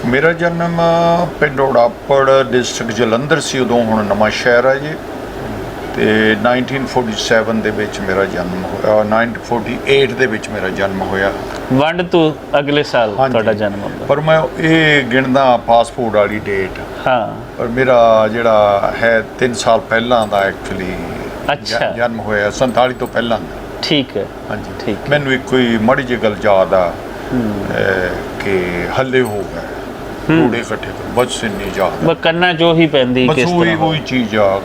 ਮੇਰਾ ਜਨਮ ਪਿੰਡ ਉੜਾਪੜ ਡਿਸਟ੍ਰਿਕਟ ਜਲੰਧਰ ਸੀ ਉਦੋਂ, ਹੁਣ ਨਵਾਂ ਸ਼ਹਿਰ ਹੈ ਜੀ। ਤੇ 1947 ਦੇ ਵਿੱਚ ਮੇਰਾ ਜਨਮ ਹੋਇਆ, 1948 ਦੇ ਵਿੱਚ ਮੇਰਾ ਜਨਮ ਹੋਇਆ। ਵੰਡ ਤੋਂ ਅਗਲੇ ਸਾਲ ਤੁਹਾਡਾ ਜਨਮ ਹੋਇਆ। ਪਰ ਮੈਂ ਇਹ ਗਿਣਦਾ ਪਾਸਪੋਰਟ ਵਾਲੀ ਡੇਟ। ਹਾਂ, ਪਰ ਮੇਰਾ ਜਿਹੜਾ ਹੈ 3 ਸਾਲ ਪਹਿਲਾਂ ਦਾ ਐਕਚੁਅਲੀ ਅੱਛਾ ਜਨਮ ਹੋਇਆ, 47 ਤੋਂ ਪਹਿਲਾਂ ਦਾ। ਠੀਕ ਹੈ, ਹਾਂਜੀ ਠੀਕ। ਮੈਨੂੰ ਇੱਕੋ ਹੀ ਮਾੜੀ ਜਿਹੀ ਗੱਲ ਯਾਦ ਆ ਕਿ ਹੱਲੇ ਹੋ ਗਏ ਰੋੜੇ ਇਕੱਠੇ ਕਰ, ਬਸ ਇੰਨੀ ਯਾਦ ਬਸ ਕਰਨਾ ਜੋ ਹੀ ਪੈਂਦੀ ਬਸ ਕਿਸ ਤਰ੍ਹਾਂ ਉਹੀ ਚੀਜ਼ ਆ,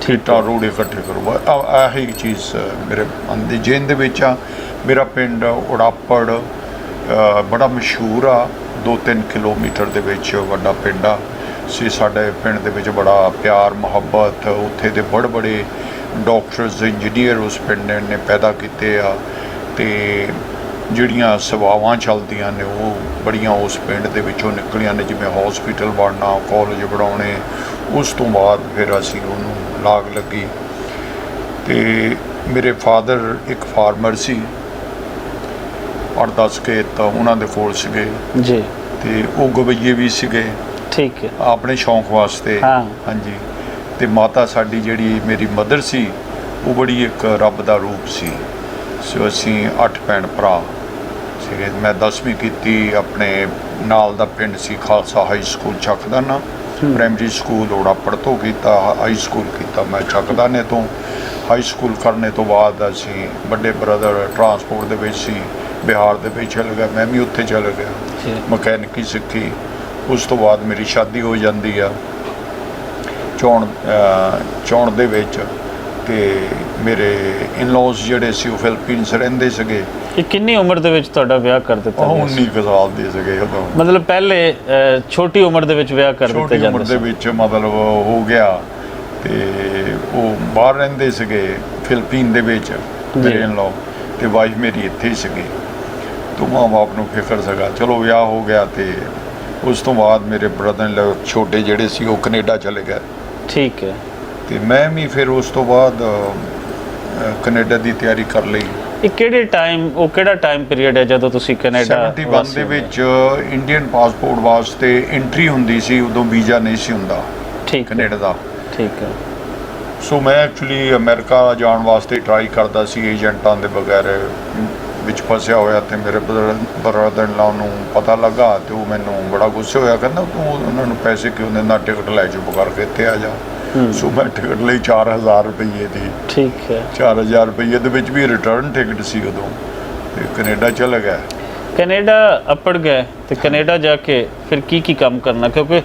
ਠੀਟਾ ਰੋੜੇ ਇਕੱਠੇ ਕਰੋ, ਇਹੀ ਚੀਜ਼ ਮੇਰੇ ਮਨ ਦੀ ਜੇਨ ਦੇ ਵਿੱਚ ਆ। ਮੇਰਾ ਪਿੰਡ ਉੜਾਪੜ ਬੜਾ ਮਸ਼ਹੂਰ ਆ, 2-3 ਕਿਲੋਮੀਟਰ ਦੇ ਵਿੱਚ ਵੱਡਾ ਪਿੰਡ ਆ ਸੀ। ਸਾਡੇ ਪਿੰਡ ਦੇ ਵਿੱਚ ਬੜਾ ਪਿਆਰ ਮੁਹੱਬਤ, ਉੱਥੇ ਦੇ ਬੜੇ ਡਾਕਟਰਸ ਇੰਜੀਨੀਅਰ ਉਸ ਪਿੰਡ ਨੇ ਪੈਦਾ ਕੀਤੇ ਆ, ਤੇ ਜਿਹੜੀਆਂ ਸੇਵਾਵਾਂ ਚੱਲਦੀਆਂ ਨੇ ਉਹ ਬੜੀਆਂ ਉਸ ਪਿੰਡ ਦੇ ਵਿੱਚੋਂ ਨਿਕਲੀਆਂ ਨੇ, ਜਿਵੇਂ ਹੌਸਪੀਟਲ ਬਣਨਾ, ਕਾਲਜ ਬਣਾਉਣੇ। ਉਸ ਤੋਂ ਬਾਅਦ ਫਿਰ ਅਸੀਂ ਉਹਨੂੰ ਲਾਗ ਲੱਗੀ। ਤੇ ਮੇਰੇ ਫਾਦਰ ਇੱਕ ਫਾਰਮਰ ਸੀ, 8-10 ਖੇਤ ਉਹਨਾਂ ਦੇ ਕੋਲ ਸੀਗੇ ਜੀ, ਤੇ ਉਹ ਗਵਈਏ ਵੀ ਸੀਗੇ, ਠੀਕ ਹੈ, ਆਪਣੇ ਸ਼ੌਂਕ ਵਾਸਤੇ। ਹਾਂਜੀ। ਤੇ ਮਾਤਾ ਸਾਡੀ ਜਿਹੜੀ ਮੇਰੀ ਮਦਰ ਸੀ, ਉਹ ਬੜੀ ਇੱਕ ਰੱਬ ਦਾ ਰੂਪ ਸੀ। ਸੋ ਅਸੀਂ 8 ਭੈਣ ਭਰਾ ਸੀਗੇ। ਮੈਂ 10ਵੀਂ ਕੀਤੀ ਆਪਣੇ ਨਾਲ ਦਾ ਪਿੰਡ ਸੀ Khalsa high school Chakdana, primary school Urapar ਤੋਂ ਕੀਤਾ, ਹਾਈ ਸਕੂਲ ਕੀਤਾ ਮੈਂ ਚੱਕਦਾਨੇ ਤੋਂ। ਹਾਈ ਸਕੂਲ ਕਰਨੇ ਤੋਂ ਬਾਅਦ ਅਸੀਂ ਵੱਡੇ ਬ੍ਰਦਰ ਟਰਾਂਸਪੋਰਟ ਦੇ ਵਿੱਚ ਸੀ, ਬਿਹਾਰ ਦੇ ਵਿੱਚ ਚਲੇ ਗਿਆ, ਮੈਂ ਵੀ ਉੱਥੇ ਚਲੇ ਗਿਆ, ਮਕੈਨਿਕੀ ਸਿੱਖੀ। ਉਸ ਤੋਂ ਬਾਅਦ ਮੇਰੀ ਸ਼ਾਦੀ ਹੋ ਜਾਂਦੀ ਆ ਚੌਣ ਦੇ ਵਿੱਚ। ਤੇ ਮੇਰੇ ਇਨ-ਲॉज ਜਿਹੜੇ ਸੀ ਉਹ ਫਿਲੀਪੀਨਸ ਰਹਿੰਦੇ ਸੀਗੇ। ਇਹ ਕਿੰਨੀ ਉਮਰ ਦੇ ਵਿੱਚ ਤੁਹਾਡਾ ਵਿਆਹ ਕਰ ਦਿੱਤਾ ਗਿਆ? 19 ਕੁ ਸਾਲ ਦੇ ਸੀਗੇ ਉਦੋਂ। ਮਤਲਬ ਪਹਿਲੇ ਛੋਟੀ ਉਮਰ ਦੇ ਵਿੱਚ ਵਿਆਹ ਕਰ ਦਿੱਤੇ ਜਾਂਦੇ ਸੀ? ਛੋਟੀ ਉਮਰ ਦੇ ਵਿੱਚ ਮਤਲਬ ਹੋ ਗਿਆ। ਤੇ ਉਹ ਬਾਹਰ ਰਹਿੰਦੇ ਸੀਗੇ ਫਿਲੀਪੀਨ ਦੇ ਵਿੱਚ, ਮੇਰੇ ਇਨ-ਲॉ, ਤੇ ਵਾਈਫ ਮੇਰੀ ਇੱਥੇ ਹੀ ਸੀਗੀ। ਤੇ ਮਾਂ ਬਾਪ ਨੂੰ ਫਿਕਰ ਸੀਗਾ, ਚਲੋ ਵਿਆਹ ਹੋ ਗਿਆ। ਤੇ ਉਸ ਤੋਂ ਬਾਅਦ ਮੇਰੇ ਬ੍ਰਦਰ ਛੋਟੇ ਜਿਹੜੇ ਸੀ ਉਹ ਕੈਨੇਡਾ ਚਲੇ ਗਏ। ਠੀਕ ਹੈ। ਤੇ ਮੈਂ ਵੀ ਫਿਰ ਉਸ ਤੋਂ ਬਾਅਦ ਕੈਨੇਡਾ ਦੀ ਤਿਆਰੀ ਕਰ ਲਈ। ਇਹ ਕਿਹੜਾ ਟਾਈਮ ਪੀਰੀਅਡ ਹੈ ਜਦੋਂ ਤੁਸੀਂ ਕੈਨੇਡਾ? 71 ਦੇ ਵਿੱਚ ਇੰਡੀਅਨ ਪਾਸਪੋਰਟ ਵਾਸਤੇ ਐਂਟਰੀ ਹੁੰਦੀ ਸੀ, ਉਦੋਂ ਵੀਜ਼ਾ ਨਹੀਂ ਸੀ ਹੁੰਦਾ ਕੈਨੇਡਾ ਦਾ। ਠੀਕ ਹੈ। ਸੋ ਮੈਂ ਐਕਚੁਅਲੀ ਅਮਰੀਕਾ ਜਾਣ ਵਾਸਤੇ ਟਰਾਈ ਕਰਦਾ ਸੀ, ਏਜੰਟਾਂ ਦੇ ਬਗੈਰ ਵਿੱਚ ਫਸਿਆ ਹੋਇਆ। ਤੇ ਮੇਰੇ ਬ੍ਰਦਰ-ਇਨ-ਲॉ ਨੂੰ ਪਤਾ ਲੱਗਾ ਤੇ ਉਹ ਮੈਨੂੰ ਬੜਾ ਗੁੱਸੇ ਹੋਇਆ, ਕਹਿੰਦਾ ਤੂੰ ਉਹਨਾਂ ਨੂੰ ਪੈਸੇ ਕਿਉਂ ਦਿੰਦਾ, ਟਿਕਟ ਲੈ ਚੁੱਪ ਕਰਕੇ ਇੱਥੇ ਆ ਜਾ। ਸੋ ਮੈਂ ਟਿਕਟ ਲਈ 4000 ਰੁਪਈਏ ਦੀ। ਠੀਕ ਹੈ। 4000 ਰੁਪਈਏ ਦੇ ਵਿੱਚ ਵੀ ਰਿਟਰਨ ਟਿਕਟ ਸੀ ਉਦੋਂ। ਤੇ ਕੈਨੇਡਾ ਚਲਾ ਗਿਆ। ਕੈਨੇਡਾ ਅਪੜ ਗਏ ਤੇ ਕੈਨੇਡਾ ਜਾ ਕੇ ਫਿਰ ਕੀ ਕੰਮ ਕਰਨਾ? ਕਿਉਂਕਿ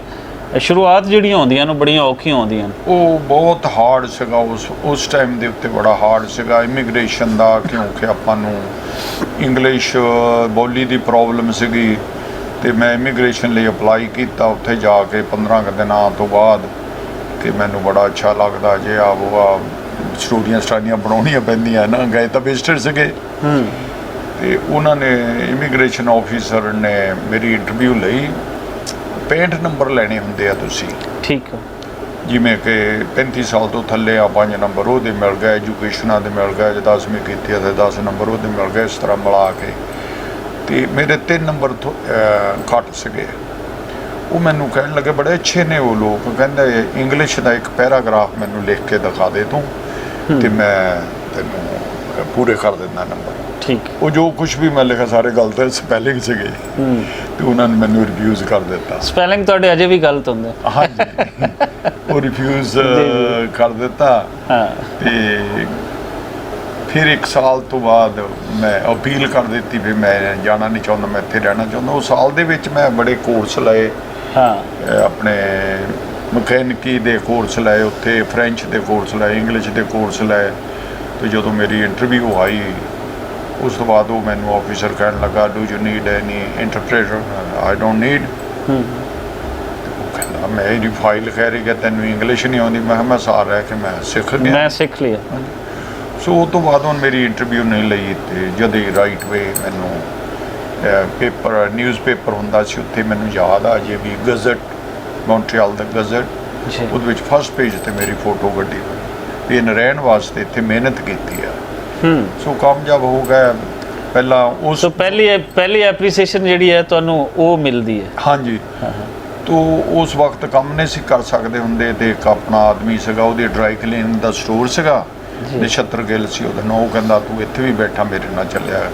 ਸ਼ੁਰੂਆਤ ਜਿਹੜੀਆਂ ਹੁੰਦੀਆਂ ਨੇ ਬੜੀਆਂ ਔਖੀਆਂ ਹੁੰਦੀਆਂ ਨੇ। ਉਹ ਬਹੁਤ ਹਾਰਡ ਸੀਗਾ ਉਸ ਟਾਈਮ ਦੇ ਉੱਤੇ, ਬੜਾ ਹਾਰਡ ਸੀਗਾ ਇਮੀਗ੍ਰੇਸ਼ਨ ਦਾ, ਕਿਉਂਕਿ ਆਪਾਂ ਨੂੰ ਇੰਗਲਿਸ਼ ਬੋਲੀ ਦੀ ਪ੍ਰੋਬਲਮ ਸੀਗੀ। ਤੇ ਮੈਂ ਇਮੀਗ੍ਰੇਸ਼ਨ ਲਈ ਅਪਲਾਈ ਕੀਤਾ। ਉੱਥੇ ਜਾ ਕੇ 15 ਕੁ ਦਿਨਾਂ ਤੋਂ ਬਾਅਦ ਕਿ ਮੈਨੂੰ ਬੜਾ ਅੱਛਾ ਲੱਗਦਾ, ਜੇ ਉਹ ਸਟੋਰੀਆਂ ਬਣਾਉਣੀਆਂ ਪੈਂਦੀਆਂ ਨਾ, ਗਏ ਤਾਂ ਵਿਜ਼ਟਰ ਸੀਗੇ। ਤੇ ਉਹਨਾਂ ਨੇ ਇਮੀਗ੍ਰੇਸ਼ਨ ਆਫਿਸਰ ਨੇ ਮੇਰੀ ਇੰਟਰਵਿਊ ਲਈ। 65 ਨੰਬਰ ਲੈਣੇ ਹੁੰਦੇ ਆ ਤੁਸੀਂ। ਠੀਕ ਹੈ। ਜਿਵੇਂ ਕਿ 35 ਸਾਲ ਤੋਂ ਥੱਲੇ ਆ 5 ਨੰਬਰ ਉਹਦੇ ਮਿਲ ਗਏ, ਐਜੂਕੇਸ਼ਨਾਂ ਦੇ ਮਿਲ ਗਏ, ਜੇ 10ਵੀਂ ਕੀਤੀ ਆ ਤਾਂ 10 ਨੰਬਰ ਉਹਦੇ ਮਿਲ ਗਏ, ਇਸ ਤਰ੍ਹਾਂ ਮਿਲਾ ਕੇ। ਤੇ ਮੇਰੇ 3 ਨੰਬਰ ਘੱਟ ਸੀਗੇ। ਉਹ ਮੈਨੂੰ ਕਹਿਣ ਲੱਗੇ, ਬੜੇ ਅੱਛੇ ਨੇ ਉਹ ਲੋਕ, ਕਹਿੰਦੇ ਇੰਗਲਿਸ਼ ਦਾ ਇੱਕ ਪੈਰਾਗ੍ਰਾਫ ਮੈਨੂੰ ਲਿਖ ਕੇ ਦਿਖਾ ਦੇ ਤੂੰ, ਤੇ ਮੈਂ ਤੈਨੂੰ ਪੂਰੇ ਕਰ ਦਿੰਦਾ ਨੰਬਰ। ਠੀਕ। ਉਹ ਜੋ ਕੁਝ ਵੀ ਮੈਂ ਲਿਖਿਆ ਸਾਰੇ ਗਲਤ ਹੈ, ਸਪੈਲਿੰਗ ਸੀਗੇ। ਤੇ ਉਹਨਾਂ ਨੇ ਮੈਨੂੰ ਰਿਫਿਊਜ਼ ਕਰ ਦਿੱਤਾ। ਸਪੈਲਿੰਗ ਤੁਹਾਡੇ ਅਜੇ ਵੀ ਗਲਤ ਹੁੰਦੇ? ਹਾਂਜੀ। ਉਹ ਰਿਫਿਊਜ਼ ਕਰ ਦਿੱਤਾ। ਤੇ ਫਿਰ 1 ਸਾਲ ਤੋਂ ਬਾਅਦ ਮੈਂ ਅਪੀਲ ਕਰ ਦਿੱਤੀ ਵੀ ਮੈਂ ਜਾਣਾ ਨਹੀਂ ਚਾਹੁੰਦਾ, ਮੈਂ ਇੱਥੇ ਰਹਿਣਾ ਚਾਹੁੰਦਾ। ਉਹ ਸਾਲ ਦੇ ਵਿੱਚ ਮੈਂ ਬੜੇ ਕੋਰਸ ਲਏ। ਆਪਣੇ ਮਕੈਨਿਕੀ ਦੇ ਕੋਰਸ ਲਏ, ਉੱਥੇ ਫਰੈਂਚ ਦੇ ਕੋਰਸ ਲਏ, ਇੰਗਲਿਸ਼ ਦੇ ਕੋਰਸ ਲਏ। ਤੇ ਜਦੋਂ ਮੇਰੀ ਇੰਟਰਵਿਊ ਆਈ, ਉਸ ਤੋਂ ਬਾਅਦ ਉਹ ਮੈਨੂੰ ਆਫਿਸਰ ਕਹਿਣ ਲੱਗਾ, do you need any interpreter? I don't need. ਉਹ ਕਹਿੰਦਾ, ਮੈਂ ਇਹਦੀ ਫਾਈਲ ਕਹਿ ਰਹੀ ਕਿ ਤੈਨੂੰ ਇੰਗਲਿਸ਼ ਨਹੀਂ ਆਉਂਦੀ। ਮੈਂ ਕਿਹਾ ਮੈਂ ਸਾਰ ਰਹਿ ਕੇ ਮੈਂ ਸਿੱਖ ਗਿਆ, ਮੈਂ ਸਿੱਖ ਲਿਆ। ਸੋ ਉਹ ਤੋਂ ਬਾਅਦ ਹੁਣ ਮੇਰੀ ਇੰਟਰਵਿਊ ਨਹੀਂ ਲਈ। ਤੇ ਜਦ ਹੀ ਰਾਈਟ ਵੇ ਮੈਨੂੰ ਪੇਪਰ, ਨਿਊਜ਼ ਪੇਪਰ ਹੁੰਦਾ ਸੀ ਉੱਥੇ, ਮੈਨੂੰ ਯਾਦ ਆ ਜੇ ਵੀ ਗਜ਼ਟ, ਮੌਂਟਰੀਅਲ ਦਾ ਗਜ਼ਟ, ਉਹਦੇ ਵਿੱਚ ਫਸਟ ਪੇਜ ਤੇ ਮੇਰੀ ਫੋਟੋ ਕੱਢੀ ਹੋਈ ਵੀ ਇਹਨੇ ਰਹਿਣ ਵਾਸਤੇ ਇੱਥੇ ਮਿਹਨਤ ਕੀਤੀ ਆ। ਸੋ ਕਾਮਯਾਬ ਹੋ ਗਿਆ। ਪਹਿਲਾਂ ਉਸ ਸੋ ਪਹਿਲੀ ਐਪਰੀਸੀਏਸ਼ਨ ਜਿਹੜੀ ਹੈ ਤੁਹਾਨੂੰ ਉਹ ਮਿਲਦੀ ਹੈ। ਹਾਂਜੀ, ਤੋ ਉਸ ਵਕਤ ਕੰਮ ਨਹੀਂ ਸੀ ਕਰ ਸਕਦੇ ਹੁੰਦੇ, ਤੇ ਇੱਕ ਆਪਣਾ ਆਦਮੀ ਸੀਗਾ, ਉਹਦੀ ਡਰਾਈ ਕਲੀਨ ਦਾ ਸਟੋਰ ਸੀਗਾ, ਨਛੱਤਰ ਗਿੱਲ ਸੀ ਉਹਦਾ ਨਾਂ। ਉਹ ਕਹਿੰਦਾ ਤੂੰ ਇੱਥੇ ਵੀ ਬੈਠਾ ਮੇਰੇ ਨਾਲ ਚੱਲਿਆ।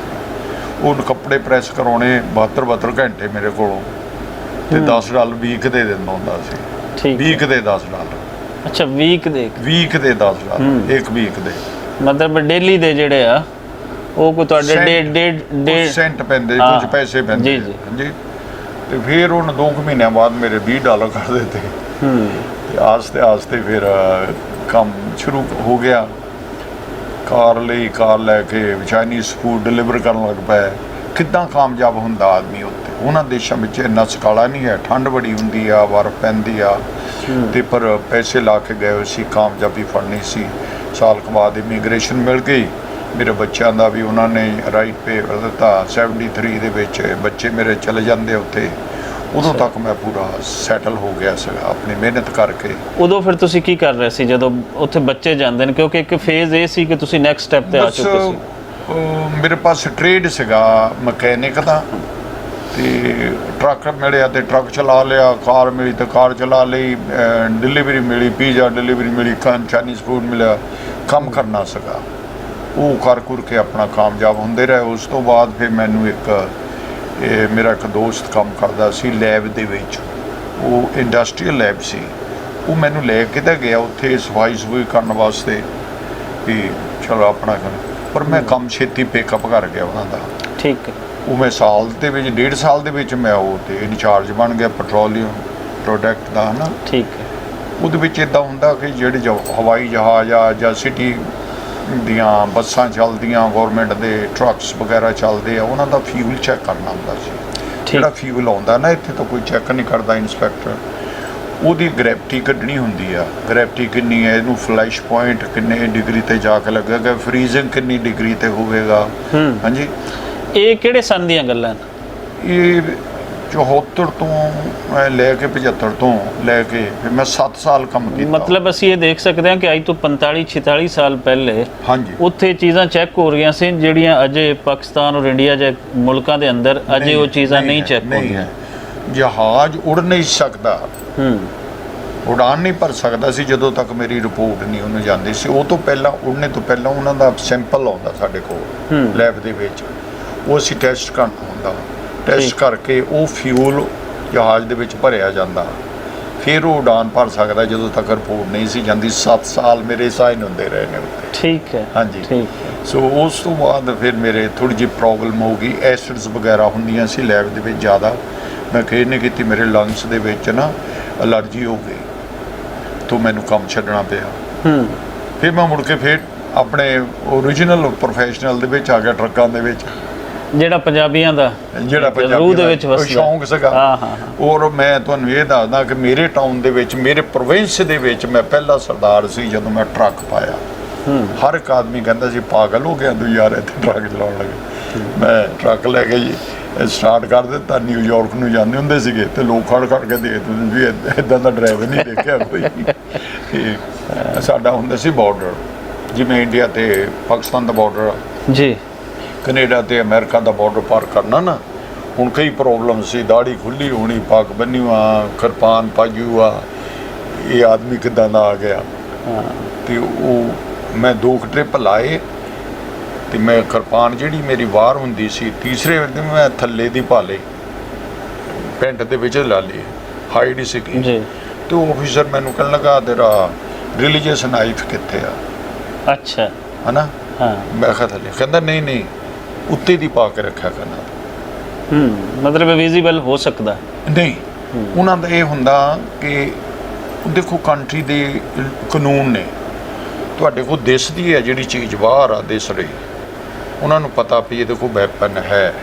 ਉਹਨੂੰ ਕੱਪੜੇ ਪ੍ਰੈਸ ਕਰਾਉਣੇ 72 ਘੰਟੇ ਮੇਰੇ ਕੋਲੋਂ, ਤੇ $10 ਵੀਕ ਦੇ ਦਿੰਦਾ ਹੁੰਦਾ ਸੀ। ਠੀਕ, ਵੀਕ ਦੇ $10। ਅੱਛਾ, ਵੀਕ ਦੇ $10 ਇੱਕ ਵੀਕ ਦੇ, ਮਤਲਬ ਡੇਲੀ ਦੇ ਜਿਹੜੇ ਆ ਉਹ ਕੋਈ ਤੁਹਾਡੇ ਡੇਢ ਸੈਂਟ ਪੈਂਦੇ, ਕੁਝ ਪੈਸੇ ਪੈਂਦੇ। ਜੀ ਹਾਂਜੀ। ਤੇ ਫਿਰ ਉਹਨੇ 2 ਮਹੀਨਿਆਂ ਬਾਅਦ ਮੇਰੇ $20 ਕਰ ਦਿੱਤੇ। ਤੇ ਆਸਤੇ ਆਸਤੇ ਫਿਰ ਕੰਮ ਸ਼ੁਰੂ ਹੋ ਗਿਆ। ਕਾਰ ਲੈ ਕੇ ਚਾਈਨੀਜ਼ ਫੂਡ ਡਿਲੀਵਰ ਕਰਨ ਲੱਗ ਪਿਆ। ਕਿੱਦਾਂ ਕਾਮਯਾਬ ਹੁੰਦਾ ਆਦਮੀ ਉੱਥੇ? ਉਹਨਾਂ ਦੇਸ਼ਾਂ ਵਿੱਚ ਇੰਨਾ ਸਕਾਲਾ ਨਹੀਂ ਹੈ, ਠੰਡ ਬੜੀ ਹੁੰਦੀ ਆ, ਬਰਫ਼ ਪੈਂਦੀ ਆ, ਤੇ ਪਰ ਪੈਸੇ ਲਾ ਕੇ ਗਏ ਹੋਏ ਸੀ, ਕਾਮਯਾਬੀ ਫੜਨੀ ਸੀ। ਸਾਲ ਕੁ ਬਾਅਦ ਇਮੀਗ੍ਰੇਸ਼ਨ ਮਿਲ ਗਈ। ਮੇਰੇ ਬੱਚਿਆਂ ਦਾ ਵੀ ਉਹਨਾਂ ਨੇ ਰਾਈਟ ਪੇ ਦਿੱਤਾ। 73 ਦੇ ਵਿੱਚ ਬੱਚੇ ਮੇਰੇ ਚਲੇ ਜਾਂਦੇ ਉੱਥੇ। ਉਦੋਂ ਤੱਕ ਮੈਂ ਪੂਰਾ ਸੈਟਲ ਹੋ ਗਿਆ ਸੀਗਾ ਆਪਣੀ ਮਿਹਨਤ ਕਰਕੇ। ਉਦੋਂ ਫਿਰ ਤੁਸੀਂ ਕੀ ਕਰ ਰਹੇ ਸੀ ਜਦੋਂ ਉੱਥੇ ਬੱਚੇ ਜਾਂਦੇ ਨੇ? ਕਿਉਂਕਿ ਇੱਕ ਫੇਜ਼ ਇਹ ਸੀ ਕਿ ਤੁਸੀਂ ਨੈਕਸਟ ਸਟੈਪ ਤੇ ਆ ਚੁੱਕੇ ਸੀ। ਮੇਰੇ ਪਾਸ ਟ੍ਰੇਡ ਸੀਗਾ ਮਕੈਨਿਕ ਦਾ, ਤੇ ਟਰੱਕ ਮਿਲਿਆ ਤੇ ਟਰੱਕ ਚਲਾ ਲਿਆ, ਕਾਰ ਮਿਲੀ ਤੇ ਕਾਰ ਚਲਾ ਲਈ, ਡਿਲੀਵਰੀ ਮਿਲੀ, ਪੀਜ਼ਾ ਡਿਲੀਵਰੀ ਮਿਲੀ, ਚਾਈਨੀਜ਼ ਫੂਡ ਮਿਲਿਆ। ਕੰਮ ਕਰਨਾ ਸੀਗਾ, ਉਹ ਕਰ ਕੇ ਆਪਣਾ ਕਾਮਯਾਬ ਹੁੰਦੇ ਰਹੇ। ਉਸ ਤੋਂ ਬਾਅਦ ਫਿਰ ਮੈਨੂੰ ਮੇਰਾ ਇੱਕ ਦੋਸਤ ਕੰਮ ਕਰਦਾ ਸੀ ਲੈਬ ਦੇ ਵਿੱਚ, ਉਹ ਇੰਡਸਟਰੀਅਲ ਲੈਬ ਸੀ। ਉਹ ਮੈਨੂੰ ਲੈ ਕੇ ਤਾਂ ਗਿਆ ਉੱਥੇ ਸਫਾਈ ਕਰਨ ਵਾਸਤੇ ਵੀ ਚਲੋ ਆਪਣਾ ਕਰ, ਪਰ ਮੈਂ ਕੰਮ ਛੇਤੀ ਪਿਕਅਪ ਕਰ ਗਿਆ ਉਹਨਾਂ ਦਾ। ਠੀਕ ਹੈ। ਉਹ ਮੈਂ ਸਾਲ ਦੇ ਵਿੱਚ 1.5 ਸਾਲ ਦੇ ਵਿੱਚ ਮੈਂ ਉਹ ਤੇ ਇੰਚਾਰਜ ਬਣ ਗਿਆ ਪੈਟਰੋਲੀਅਮ ਪ੍ਰੋਡਕਟ ਦਾ, ਹੈ ਨਾ। ਠੀਕ ਹੈ। ਉਹਦੇ ਵਿੱਚ ਇੱਦਾਂ ਹੁੰਦਾ ਕਿ ਜਿਹੜੇ ਹਵਾਈ ਜਹਾਜ਼ ਆ ਜਾਂ ਸਿਟੀ ਦੀਆਂ ਬੱਸਾਂ ਚੱਲਦੀਆਂ, ਗੌਰਮੈਂਟ ਦੇ ਟਰੱਕਸ ਵਗੈਰਾ ਚੱਲਦੇ ਆ, ਉਹਨਾਂ ਦਾ ਫਿਊਲ ਚੈੱਕ ਕਰਨਾ ਹੁੰਦਾ ਸੀ। ਜਿਹੜਾ ਫਿਊਲ ਆਉਂਦਾ ਨਾ, ਇੱਥੇ ਤਾਂ ਕੋਈ ਚੈੱਕ ਨਹੀਂ ਕਰਦਾ ਇੰਸਪੈਕਟਰ। ਉਹਦੀ ਗ੍ਰੈਵਿਟੀ ਕੱਢਣੀ ਹੁੰਦੀ ਆ। ਗ੍ਰੈਵਿਟੀ ਕਿੰਨੀ ਹੈ, ਇਹਨੂੰ ਫਲੈਸ਼ ਪੁਆਇੰਟ ਕਿੰਨੇ ਡਿਗਰੀ ਤੇ ਜਾ ਕੇ ਲੱਗੇਗਾ, ਫਰੀਜ਼ਿੰਗ ਕਿੰਨੀ ਡਿਗਰੀ ਤੇ ਹੋਵੇਗਾ। ਹਾਂਜੀ। ਇਹ ਕਿਹੜੇ ਸੰਨ ਦੀਆਂ ਗੱਲਾਂ? ਇਹ 74 ਤੋਂ ਲੈ ਕੇ 75 ਤੋਂ ਲੈ ਕੇ ਫਿਰ ਮੈਂ 7 ਸਾਲ ਕੰਮ ਕੀਤਾ। ਮਤਲਬ ਅਸੀਂ ਇਹ ਦੇਖ ਸਕਦੇ ਹਾਂ ਕਿ ਅੱਜ ਤੋਂ 45-46 ਸਾਲ ਪਹਿਲੇ ਹਾਂਜੀ ਉੱਥੇ ਚੀਜ਼ਾਂ ਚੈੱਕ ਹੋ ਰਹੀਆਂ ਸੀ, ਜਿਹੜੀਆਂ ਅਜੇ ਪਾਕਿਸਤਾਨ ਔਰ ਇੰਡੀਆ ਜਿਹੇ ਮੁਲਕਾਂ ਦੇ ਅੰਦਰ ਅਜੇ ਉਹ ਚੀਜ਼ਾਂ ਨਹੀਂ ਚੈੱਕ ਹੁੰਦੀਆਂ। ਜਹਾਜ਼ ਉੜ ਨਹੀਂ ਸਕਦਾ, ਉਡਾਨ ਨਹੀਂ ਭਰ ਸਕਦਾ ਸੀ ਜਦੋਂ ਤੱਕ ਮੇਰੀ ਰਿਪੋਰਟ ਨਹੀਂ ਉਹਨੂੰ ਜਾਂਦੀ ਸੀ। ਉਹ ਤੋਂ ਪਹਿਲਾਂ, ਉੜਨੇ ਤੋਂ ਪਹਿਲਾਂ ਉਹਨਾਂ ਦਾ ਸੈਂਪਲ ਆਉਂਦਾ ਸਾਡੇ ਕੋਲ ਲੈਬ ਦੇ ਵਿੱਚ, ਉਹ ਅਸੀਂ ਟੈਸਟ ਕਰਨਾ ਹੁੰਦਾ। ਟੈਸਟ ਕਰਕੇ ਉਹ ਫਿਊਲ ਜਹਾਜ਼ ਦੇ ਵਿੱਚ ਭਰਿਆ ਜਾਂਦਾ, ਫਿਰ ਉਹ ਉਡਾਨ ਭਰ ਸਕਦਾ। ਜਦੋਂ ਤੱਕ ਰਿਪੋਰਟ ਨਹੀਂ ਸੀ ਜਾਂਦੀ 7 ਸਾਲ ਮੇਰੇ ਸਾਈਨ ਹੁੰਦੇ ਰਹੇ ਨੇ ਉੱਤੇ। ਠੀਕ ਹੈ। ਹਾਂਜੀ। ਠੀਕ ਹੈ। ਸੋ ਉਸ ਤੋਂ ਬਾਅਦ ਫਿਰ ਮੇਰੇ ਥੋੜ੍ਹੀ ਜਿਹੀ ਪ੍ਰੋਬਲਮ ਹੋ ਗਈ, ਐਸਿਡਸ ਵਗੈਰਾ ਹੁੰਦੀਆਂ ਸੀ ਲੈਬ ਦੇ ਵਿੱਚ ਜ਼ਿਆਦਾ। ਮੈਂ ਖੇਡ ਨਹੀਂ ਕੀਤੀ, ਮੇਰੇ ਲੰਗਸ ਦੇ ਵਿੱਚ ਨਾ ਅਲਰਜੀ ਹੋ ਗਈ, ਤੋਂ ਮੈਨੂੰ ਕੰਮ ਛੱਡਣਾ ਪਿਆ। ਫਿਰ ਮੈਂ ਮੁੜ ਕੇ ਫਿਰ ਆਪਣੇ ਓਰੀਜਨਲ ਪ੍ਰੋਫੈਸ਼ਨਲ ਦੇ ਵਿੱਚ ਆ ਗਿਆ, ਟਰੱਕਾਂ ਦੇ ਵਿੱਚ, ਜਿਹੜਾ ਪੰਜਾਬੀਆਂ ਦਾ ਰੂਹ ਦੇ ਵਿੱਚ ਵਸਦਾ ਸ਼ੌਂਕ ਸੀਗਾ। ਔਰ ਮੈਂ ਤੁਹਾਨੂੰ ਇਹ ਦੱਸਦਾ ਕਿ ਮੇਰੇ ਟਾਊਨ ਦੇ ਵਿੱਚ, ਮੇਰੇ ਪ੍ਰੋਵਿੰਸ ਦੇ ਵਿੱਚ ਮੈਂ ਪਹਿਲਾ ਸਰਦਾਰ ਸੀ ਜਦੋਂ ਮੈਂ ਟਰੱਕ ਪਾਇਆ। ਹਰ ਇੱਕ ਆਦਮੀ ਕਹਿੰਦਾ ਸੀ ਪਾਗਲ ਹੋ ਗਿਆ ਤੂੰ ਯਾਰ, ਇੱਥੇ ਟਰੱਕ ਚਲਾਉਣ ਲੱਗੇ। ਮੈਂ ਟਰੱਕ ਲੈ ਕੇ ਜੀ ਸਟਾਰਟ ਕਰ ਦਿੱਤਾ। ਨਿਊਯਾਰਕ ਨੂੰ ਜਾਂਦੇ ਹੁੰਦੇ ਸੀਗੇ ਤੇ ਲੋਕ ਖੜ ਕੇ ਦੇਖਦੇ ਵੀ ਇੱਦਾਂ ਦਾ ਡਰਾਈਵਰ ਨਹੀਂ ਦੇਖਿਆ ਕੋਈ। ਸਾਡਾ ਹੁੰਦਾ ਸੀ ਬਾਰਡਰ, ਜਿਵੇਂ ਇੰਡੀਆ ਤੇ ਪਾਕਿਸਤਾਨ ਦਾ ਬਾਰਡਰ ਜੀ, ਕੈਨੇਡਾ ਤੇ ਅਮਰੀਕਾ ਦਾ ਬਾਰਡਰ ਪਾਰ ਕਰਨਾ ਨਾ। ਹੁਣ ਕਈ ਪ੍ਰੋਬਲਮ ਸੀ, ਦਾੜੀ ਖੁੱਲੀ ਹੋਣੀ, ਪੱਗ ਬੰਨੀ ਆ, ਕਿਰਪਾਨ ਪਾਜੂ ਆ, ਇਹ ਆਦਮੀ ਕਿੱਦਾਂ ਦਾ ਆ ਗਿਆ। ਤੇ ਉਹ ਮੈਂ 2 ਟ੍ਰਿਪ ਲਾਏ ਤੇ ਮੈਂ ਕਿਰਪਾਨ ਜਿਹੜੀ ਮੇਰੀ ਵਾਰ ਹੁੰਦੀ ਸੀ, ਤੀਸਰੇ ਦਿਨ ਮੈਂ ਥੱਲੇ ਦੀ ਭਾਲੇ ਪੈਂਟ ਦੇ ਵਿੱਚ ਲਾ ਲਈ, ਹਾਈਡ ਸੀਗੀ ਜੀ। ਤੇ ਉਹ ਆਫੀਸਰ ਮੈਨੂੰ ਕਹਿਣ ਲੱਗਾ ਤੇਰਾ ਰਿਲੀਜੀਅਸ ਨਾਈਫ ਕਿੱਥੇ ਆ? ਅੱਛਾ, ਹਨਾ। ਮੈਂ ਕਿਹਾ ਥੱਲੇ। ਕਹਿੰਦਾ ਨਹੀਂ ਉੱਤੇ ਦੀ ਪਾ ਕੇ ਰੱਖਿਆ ਕਰਨਾ। ਮਤਲਬ ਵਿਜ਼ੀਬਲ ਹੋ ਸਕਦਾ ਨਹੀਂ। ਉਹਨਾਂ ਦਾ ਇਹ ਹੁੰਦਾ ਕਿ ਦੇਖੋ ਕੰਟਰੀ ਦੇ ਕਾਨੂੰਨ ਨੇ, ਤੁਹਾਡੇ ਕੋਲ ਦਿਸਦੀ ਹੈ ਜਿਹੜੀ ਚੀਜ਼ ਬਾਹਰ ਆ ਦਿਸ ਰਹੀ, ਉਹਨਾਂ ਨੂੰ ਪਤਾ ਵੀ ਇਹਦੇ ਕੋਲ ਵੈਪਨ ਹੈ।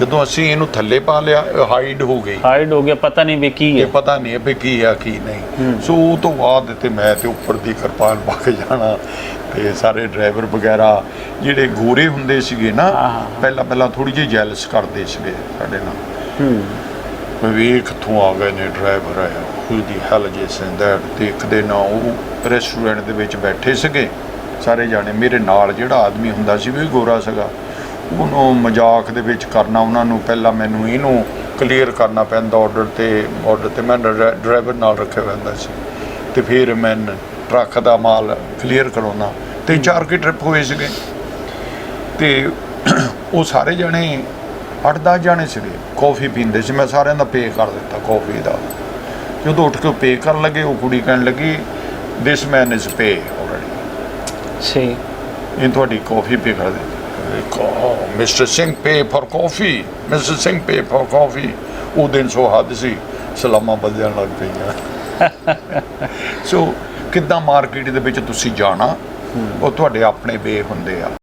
ਜਦੋਂ ਅਸੀਂ ਇਹਨੂੰ ਥੱਲੇ ਪਾ ਲਿਆ, ਹਾਈਡ ਹੋ ਗਿਆ, ਪਤਾ ਨਹੀਂ ਵੀ ਕੀ ਹੈ, ਪਤਾ ਨਹੀਂ ਵੀ ਕੀ ਆ ਕੀ ਨਹੀਂ। ਸੋ ਉਹ ਤੋਂ ਬਾਅਦ ਤੇ ਮੈਂ ਤੇ ਉੱਪਰ ਦੀ ਕਿਰਪਾਨ ਪਾ ਕੇ ਜਾਣਾ। ਤੇ ਸਾਰੇ ਡਰਾਈਵਰ ਵਗੈਰਾ ਜਿਹੜੇ ਗੋਰੇ ਹੁੰਦੇ ਸੀਗੇ ਨਾ, ਪਹਿਲਾਂ ਥੋੜੀ ਜਿਹੀ ਜੈਲਸ ਕਰਦੇ ਸੀਗੇ ਸਾਡੇ ਨਾਲ, ਵੀ ਕਿੱਥੋਂ ਆ ਗਏ ਨੇ ਡਰਾਈਵਰ ਆਇਆ, ਉਹਦੀ ਹੈਲ ਜੈਸੈਂਦਰ। ਤੇ ਇੱਕ ਦਿਨ ਉਹ ਰੈਸਟੋਰੈਂਟ ਦੇ ਵਿੱਚ ਬੈਠੇ ਸੀਗੇ ਸਾਰੇ ਜਾਣੇ, ਮੇਰੇ ਨਾਲ ਜਿਹੜਾ ਆਦਮੀ ਹੁੰਦਾ ਸੀ ਵੀ ਗੋਰਾ ਸੀਗਾ, ਉਹਨੂੰ ਮਜ਼ਾਕ ਦੇ ਵਿੱਚ ਕਰਨਾ, ਉਹਨਾਂ ਨੂੰ ਪਹਿਲਾਂ ਮੈਨੂੰ ਇਹਨੂੰ ਕਲੀਅਰ ਕਰਨਾ ਪੈਂਦਾ ਆਰਡਰ ਤੇ ਮੈਂ ਡਰਾਈਵਰ ਨਾਲ ਰੱਖਿਆ ਹੁੰਦਾ ਸੀ, ਤੇ ਫਿਰ ਮੈਂ ਟਰੱਕ ਦਾ ਮਾਲ ਕਲੀਅਰ ਕਰਾਉਣਾ। 3-4 ਕੀ ਟ੍ਰਿਪ ਹੋਏ ਸੀਗੇ, ਤੇ ਉਹ ਸਾਰੇ ਜਣੇ 8-10 ਜਾਣੇ ਸੀਗੇ, ਕੌਫੀ ਪੀਂਦੇ ਸੀ। ਮੈਂ ਸਾਰਿਆਂ ਦਾ ਪੇ ਕਰ ਦਿੱਤਾ ਕੌਫੀ ਦਾ। ਜਦੋਂ ਉੱਠ ਕੇ ਪੇ ਕਰਨ ਲੱਗੇ, ਉਹ ਕੁੜੀ ਕਹਿਣ ਲੱਗੀ ਦਿਸ ਮੈਨ ਇਜ਼ ਪੇ ਆਲਰੇਡੀ, ਸਹੀ, ਇਹ ਤੁਹਾਡੀ ਕੌਫੀ ਪੇ ਕਰ ਦਿੱਤੀ। Mister Singh pay for coffee, mister Singh pay for coffee. ਉਹ ਦਿਨ ਸੋ ਹੱਦ ਸੀ, ਸਲਾਮਾਂ ਵੱਜਣ ਲੱਗ ਪਈਆਂ। ਸੋ ਕਿੱਦਾਂ ਮਾਰਕੀਟ ਦੇ ਵਿੱਚ ਤੁਸੀਂ ਜਾਣਾ, ਉਹ ਤੁਹਾਡੇ ਆਪਣੇ ਵੇ ਹੁੰਦੇ ਆ।